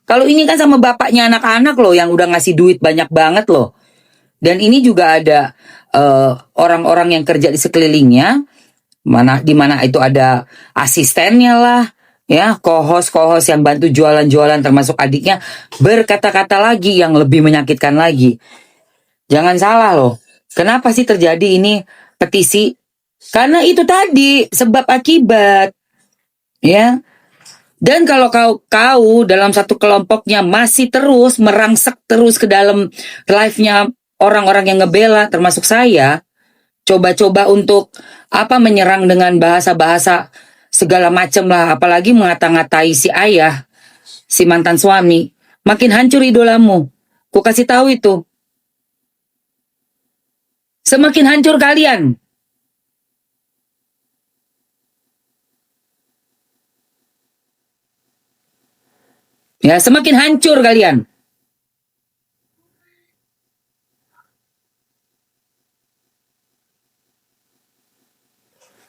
Kalau ini kan sama bapaknya anak-anak loh yang udah ngasih duit banyak banget loh. Dan ini juga ada orang-orang yang kerja di sekelilingnya, di mana itu ada asistennya lah, ya, co-host yang bantu jualan-jualan termasuk adiknya, berkata-kata lagi yang lebih menyakitkan lagi. Jangan salah loh. Kenapa sih terjadi ini petisi? Karena itu tadi sebab akibat, ya. Dan kalau kau dalam satu kelompoknya masih terus merangsek terus ke dalam live-nya orang-orang yang ngebela, termasuk saya, coba-coba untuk menyerang dengan bahasa-bahasa segala macam lah, apalagi mengata-ngatai si ayah, si mantan suami, makin hancur idolamu. Ku kasih tahu itu. Semakin hancur kalian. Ya, semakin hancur kalian.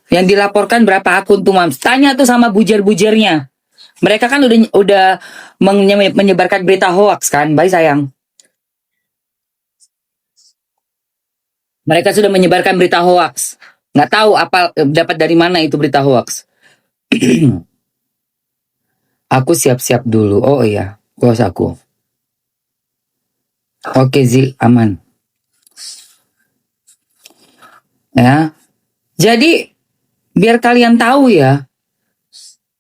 Yang dilaporkan berapa akun tuh, Mams? Tanya tuh sama bujer-bujernya. Mereka kan udah menyebarkan berita hoax kan, baik sayang. Mereka sudah menyebarkan berita hoax. Nggak tahu apa dapat dari mana itu berita hoax. Aku siap-siap dulu. Oh iya, bos aku. Oke Zil, aman. Ya. Jadi biar kalian tahu ya,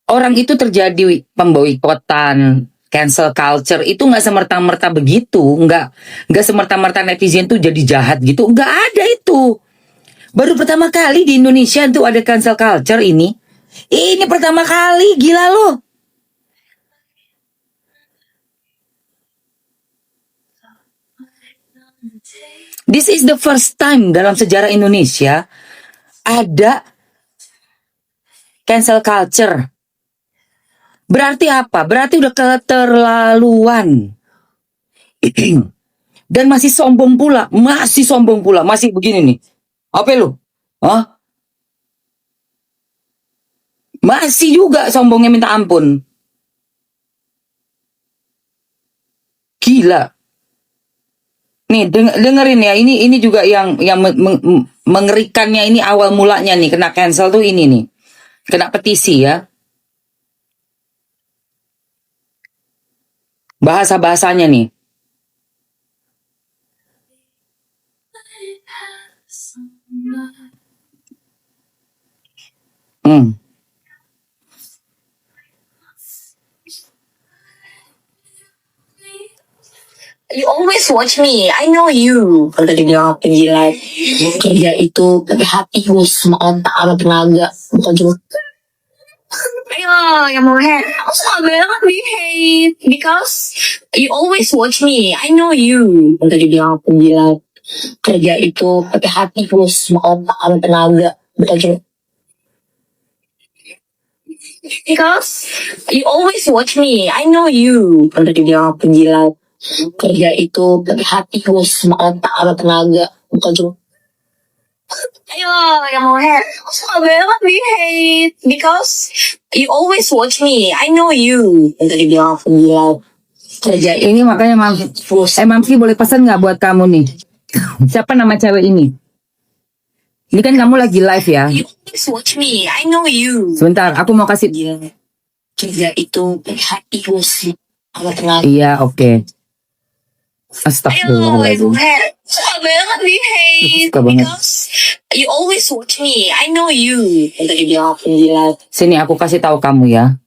orang itu terjadi pemboikotan, cancel culture itu nggak semerta-merta begitu, nggak semerta-merta netizen tuh jadi jahat gitu, nggak ada itu. Baru pertama kali di Indonesia tuh ada cancel culture ini. Ini pertama kali, gila loh. This is the first time dalam sejarah Indonesia ada cancel culture. Berarti apa? Berarti udah keterlaluan. Dan masih sombong pula. Masih begini nih. Apa lu? Hah? Masih juga sombongnya minta ampun. Gila. Nih dengerin ya, ini juga yang mengerikannya, ini awal mulanya nih kena cancel tuh ini nih. Kena petisi ya. Bahasa-bahasanya nih. You always watch me, I know you. Kalau tadi bilang penjilat, kerja itu pakai hati, sama otak, sama tenaga, bukan cuma. Ayo, yang mau hate, aku suka banget di hate, because you always watch me, I know you. Kalau tadi bilang penjilat, kerja itu pakai hati, sama otak, sama tenaga, bukan cuma. Because you always watch me, I know you. Kalau tadi bilang penjilat, kerja itu pakai hati, sama otak, sama tenaga, bukan cuma. Ayo, yang mau hate, aku suka banget di hate, because you always watch me, I know you. Yang tadi bilang penjilat, kerja ini makanya Mamsi boleh pesan nggak buat kamu nih? Siapa nama cewek ini? Ini kan kamu lagi live ya. You always watch me, I know you. Sebentar, aku mau kasih. Kerja itu pakai hati, sama tenaga. Iya, oke. Astagfirullahaladzim. Suka banget di hate, because you always watch me, I know you. Yang tadi bilang penjilat. Sini aku kasih tahu kamu ya.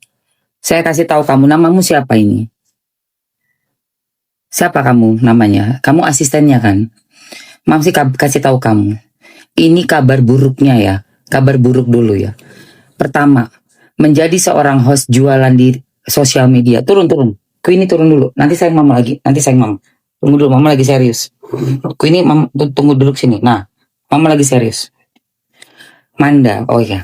Saya kasih tahu kamu, namamu siapa ini? Siapa kamu namanya? Kamu asistennya kan? Mamsi kasih tahu kamu. Ini kabar buruknya ya. Kabar buruk dulu ya. Pertama, menjadi seorang host jualan di sosial media. Turun. Ini turun dulu. Nanti sayang mama lagi. Tunggu dulu, mama lagi serius. Ini tunggu dulu sini. Nah, mama lagi serius. Manda, oh ya.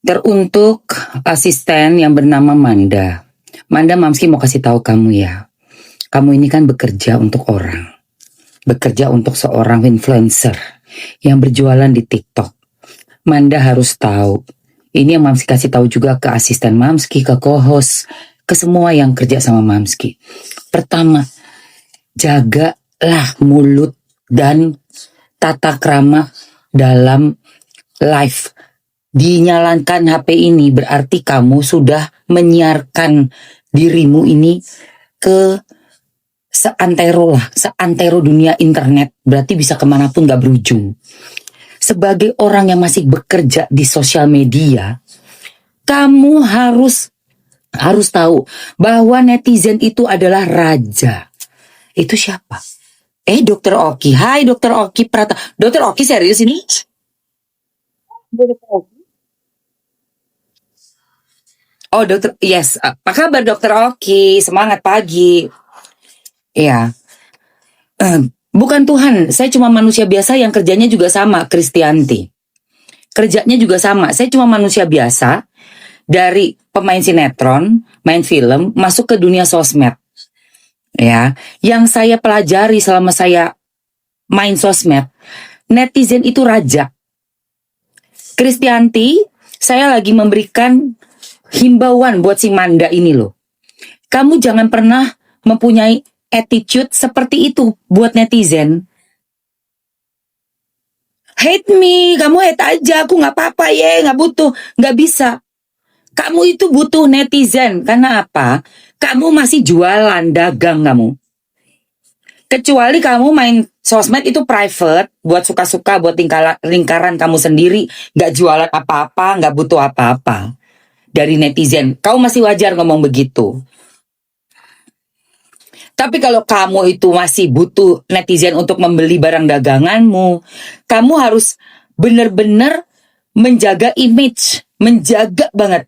Teruntuk asisten yang bernama Manda. Manda, Mamski mau kasih tahu kamu ya. Kamu ini kan bekerja untuk orang. Bekerja untuk seorang influencer yang berjualan di TikTok. Manda harus tahu. Ini yang Mamski kasih tahu juga ke asisten Mamski, ke co-host. ke semua yang kerja sama Mamski. Pertama, jagalah mulut dan tata krama dalam live. Dinyalakan HP ini berarti kamu sudah menyiarkan dirimu ini ke seantero dunia internet. Berarti bisa kemanapun gak berujung. Sebagai orang yang masih bekerja di sosial media, kamu harus tahu bahwa netizen itu adalah raja. Itu siapa? Dokter Oki. Hai Dokter Oki Prata. Dokter Oki serius ini? Oh dokter, yes. Apa kabar Dokter Oki? Semangat pagi. Ya, bukan Tuhan. Saya cuma manusia biasa yang kerjanya juga sama, Kristianti. Kerjanya juga sama. Saya cuma manusia biasa dari pemain sinetron, main film, masuk ke dunia sosmed. Ya, yang saya pelajari selama saya main sosmed, netizen itu raja. Kristianti, saya lagi memberikan himbauan buat si Manda ini loh. Kamu jangan pernah mempunyai attitude seperti itu buat netizen. Hate me, kamu hate aja, aku gak apa-apa ya, gak butuh, gak bisa. Kamu itu butuh netizen, karena apa? Kamu masih jualan, dagang kamu. Kecuali kamu main sosmed itu private, buat suka-suka, buat lingkaran kamu sendiri, gak jualan apa-apa, gak butuh apa-apa dari netizen. Kau masih wajar ngomong begitu. Tapi kalau kamu itu masih butuh netizen untuk membeli barang daganganmu, kamu harus benar-benar menjaga image, menjaga banget.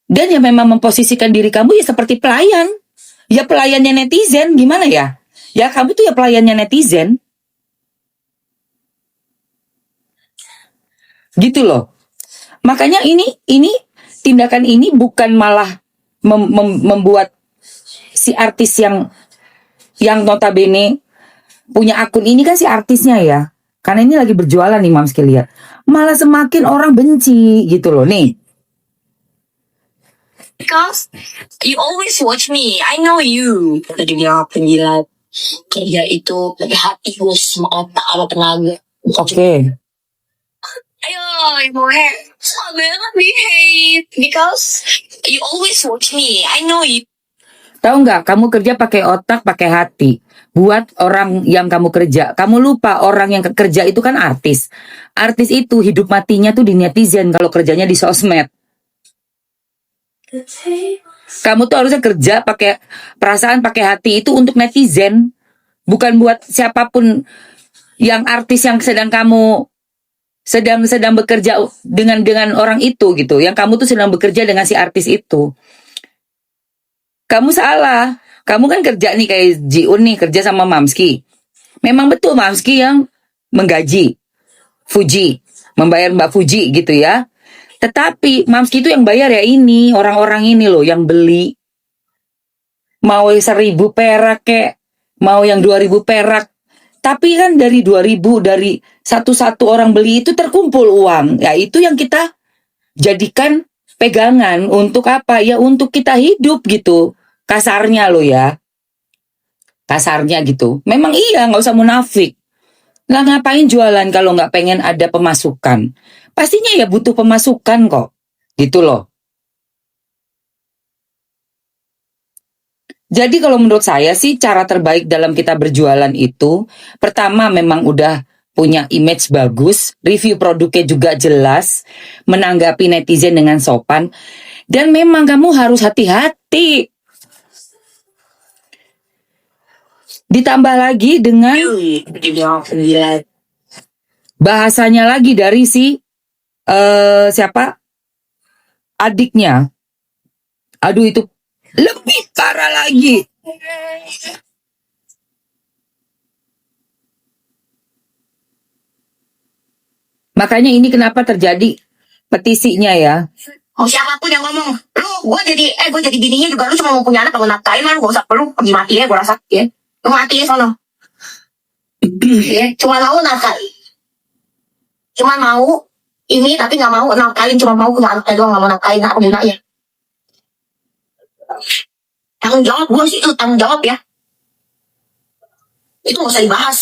Dan yang memang memposisikan diri kamu ya seperti pelayan. Ya pelayannya netizen, gimana ya? Ya kamu tuh ya pelayannya netizen. Gitu loh. Makanya ini tindakan ini bukan malah membuat si artis yang notabene punya akun ini kan si artisnya ya. Karena ini lagi berjualan nih Mamski lihat. Malah semakin orang benci gitu loh nih. Because you always watch me. I know you. Tadi bilang penjilat. Kerja itu dari hati gue sama otak sama tenaga. Oke. Ayo, ibu hate. Susah banget di hate. Because you always watch me. I know you. Tahu nggak? Kamu kerja pakai otak, pakai hati. Buat orang yang kamu kerja. Kamu lupa orang yang kerja itu kan artis. Artis itu hidup matinya tuh di netizen kalau kerjanya di sosmed. Kamu tuh harusnya kerja pakai perasaan, pakai hati itu untuk netizen. Bukan buat siapapun yang artis yang sedang kamu sedang bekerja dengan orang itu gitu. Yang kamu tuh sedang bekerja dengan si artis itu. Kamu salah. Kamu kan kerja nih kayak Jiun nih, kerja sama Mamski. Memang betul Mamski yang menggaji Fuji, membayar Mbak Fuji gitu ya. Tetapi Mamski itu yang bayar ya ini, orang-orang ini loh yang beli. Mau 1.000 perak kek, mau yang 2.000 perak. Tapi kan dari 2.000, dari satu-satu orang beli itu terkumpul uang. Ya itu yang kita jadikan pegangan untuk apa? Ya untuk kita hidup gitu. Kasarnya loh ya. Kasarnya gitu. Memang iya, gak usah munafik. Nggak ngapain jualan kalau nggak pengen ada pemasukan. Pastinya ya butuh pemasukan kok. Gitu loh. Jadi kalau menurut saya sih cara terbaik dalam kita berjualan itu, pertama memang udah punya image bagus, review produknya juga jelas, menanggapi netizen dengan sopan, dan memang kamu harus hati-hati. Ditambah lagi dengan bahasanya lagi dari si siapa? Adiknya. Aduh itu lebih parah lagi. Makanya ini kenapa terjadi petisinya ya. Oh siapapun yang ngomong, gue jadi bininya juga lu cuma mau punya anak, kalau nafkain kan gue usah perlu pergi mati ya, gue rasa ya, lu mati ya sono. Ya, cuma mau nafkain, cuma mau ini tapi nggak mau nafkain, cuma mau punya anaknya doang, nggak mau nafkain, apa gunanya? Tanggung jawab gue sih, itu tanggung jawab ya, itu nggak usah dibahas.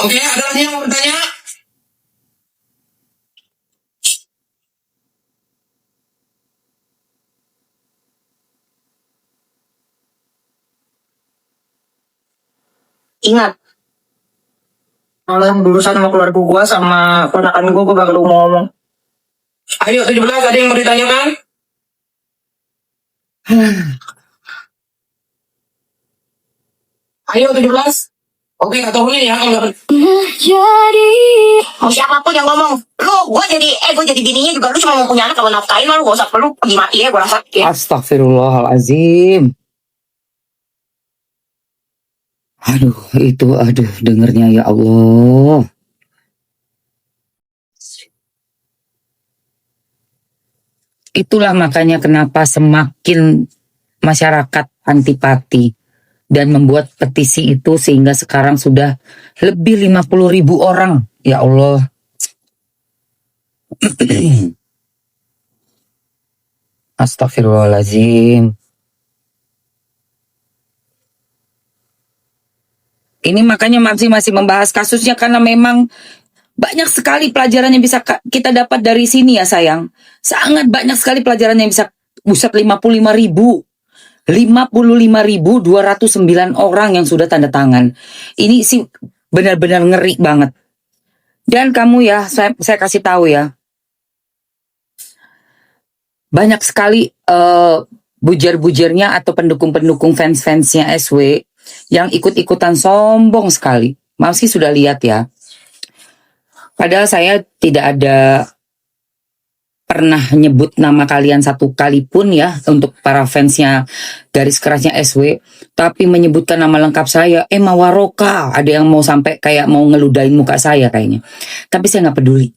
Oke, ada lagi yang mau bertanya? Ingat, Kalau yang berurusan sama keluarga gua sama ponakan gua gak perlu ngomong. Ayo 17, ada yang mau ditanyakan? Ayo 17. Oke, Kak Tohli ya. jadi mau siapapun yang ngomong, lu gue jadi bininya juga, lu cuma mau punya anak, kalau nafkain lu gak usah perlu pergi mati ya, gue rasa ya. Astagfirullahalazim. Aduh, dengernya ya Allah. Itulah makanya kenapa semakin masyarakat antipati dan membuat petisi itu sehingga sekarang sudah lebih 50.000 orang. Ya Allah. Astagfirullahaladzim. Ini makanya masih membahas kasusnya karena memang banyak sekali pelajaran yang bisa kita dapat dari sini ya sayang. Sangat banyak sekali pelajaran yang bisa. Buset, 55.209 orang yang sudah tanda tangan. Ini sih benar-benar ngeri banget. Dan kamu ya, saya kasih tahu ya. Banyak sekali bujar-bujarnya atau pendukung-pendukung fans-fansnya SW yang ikut-ikutan sombong sekali. Masih sudah lihat ya. Padahal saya tidak ada pernah nyebut nama kalian satu kali pun ya untuk para fansnya garis kerasnya SW, tapi menyebutkan nama lengkap saya Emma Waroka. Ada yang mau sampai kayak mau ngeludahin muka saya kayaknya, tapi saya nggak peduli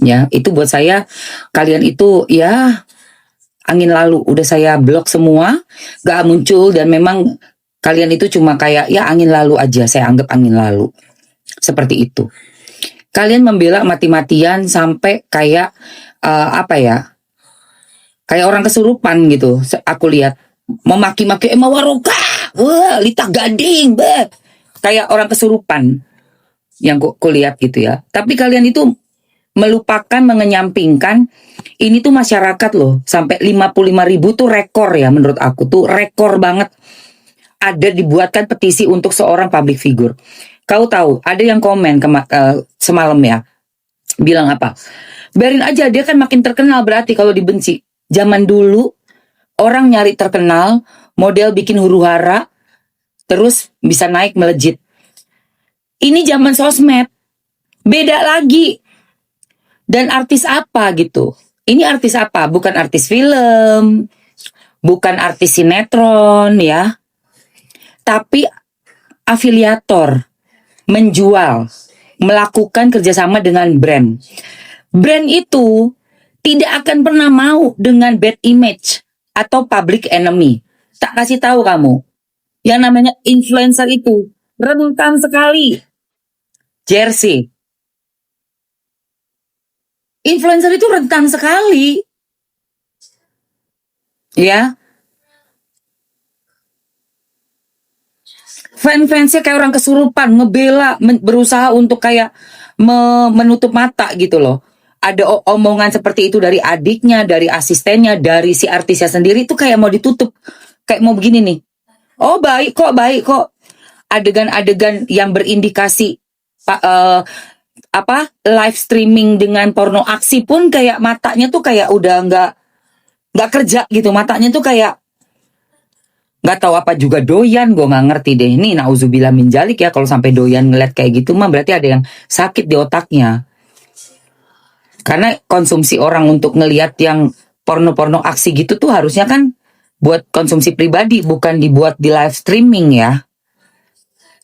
ya. Itu buat saya kalian itu ya angin lalu, udah saya blok semua, gak muncul. Dan memang kalian itu cuma kayak ya angin lalu aja, saya anggap angin lalu seperti itu. Kalian membela mati-matian sampai kayak kayak orang kesurupan gitu. Aku lihat memaki-maki Emma Waroka, wah Lita Gading, kayak orang kesurupan yang ku lihat gitu ya. Tapi kalian itu melupakan, mengenyampingkan ini tuh masyarakat loh. Sampai 55.000 tuh rekor ya, menurut aku tuh rekor banget. Ada dibuatkan petisi untuk seorang public figure. Kau tahu ada yang komen semalam ya, bilang apa? Biarin aja, dia kan makin terkenal berarti kalau dibenci. Zaman dulu orang nyari terkenal, model bikin huru-hara, terus bisa naik melejit. Ini zaman sosmed, beda lagi. Dan artis apa gitu? Ini artis apa? Bukan artis film, bukan artis sinetron ya, tapi afiliator, menjual, melakukan kerjasama dengan brand. Brand itu tidak akan pernah mau dengan bad image atau public enemy. Tak kasih tahu kamu, yang namanya influencer itu rentan sekali. Jersey, influencer itu rentan sekali. Ya. Fans-fansnya kayak orang kesurupan, ngebela, berusaha untuk kayak menutup mata gitu loh. Ada omongan seperti itu dari adiknya, dari asistennya, dari si artisnya sendiri, itu kayak mau ditutup. Kayak mau begini nih. Oh baik kok. Adegan-adegan yang berindikasi live streaming dengan porno aksi pun kayak matanya tuh kayak udah nggak kerja gitu. Matanya tuh kayak nggak tahu apa juga doyan, gue nggak ngerti deh. Ini nauzubillah min dzalik ya, kalau sampai doyan ngeliat kayak gitu mah berarti ada yang sakit di otaknya. Karena konsumsi orang untuk ngeliat yang porno-porno aksi gitu tuh harusnya kan buat konsumsi pribadi, bukan dibuat di live streaming ya.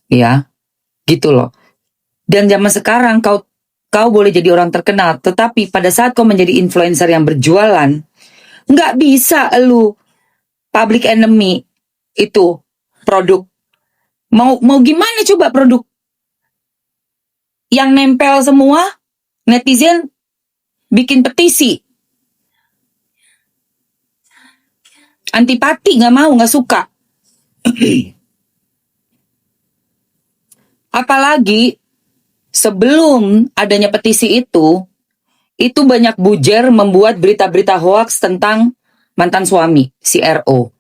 Ya, gitu loh. Dan zaman sekarang kau boleh jadi orang terkenal, tetapi pada saat kau menjadi influencer yang berjualan, nggak bisa lu public enemy itu produk Mau gimana coba produk yang nempel semua, netizen bikin petisi. Antipati, nggak mau, nggak suka. Apalagi sebelum adanya petisi itu banyak bujer membuat berita-berita hoaks tentang mantan suami, si RO.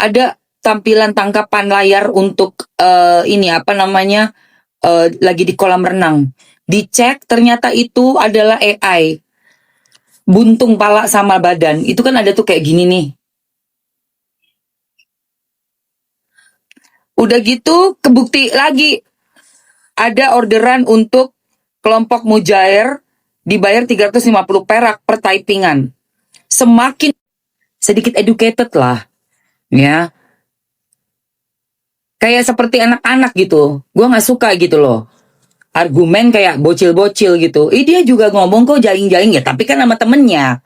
Ada tampilan tangkapan layar untuk lagi di kolam renang. Dicek ternyata itu adalah AI. Buntung pala sama badan. Itu kan ada tuh kayak gini nih. Udah gitu kebukti lagi. Ada orderan untuk kelompok Mujair dibayar 350 perak per typingan. Semakin sedikit educated lah. Ya. Kayak seperti anak-anak gitu. Gue gak suka gitu loh. Argumen kayak bocil-bocil gitu. Dia juga ngomong kok jaing-jaing ya. Tapi kan sama temennya.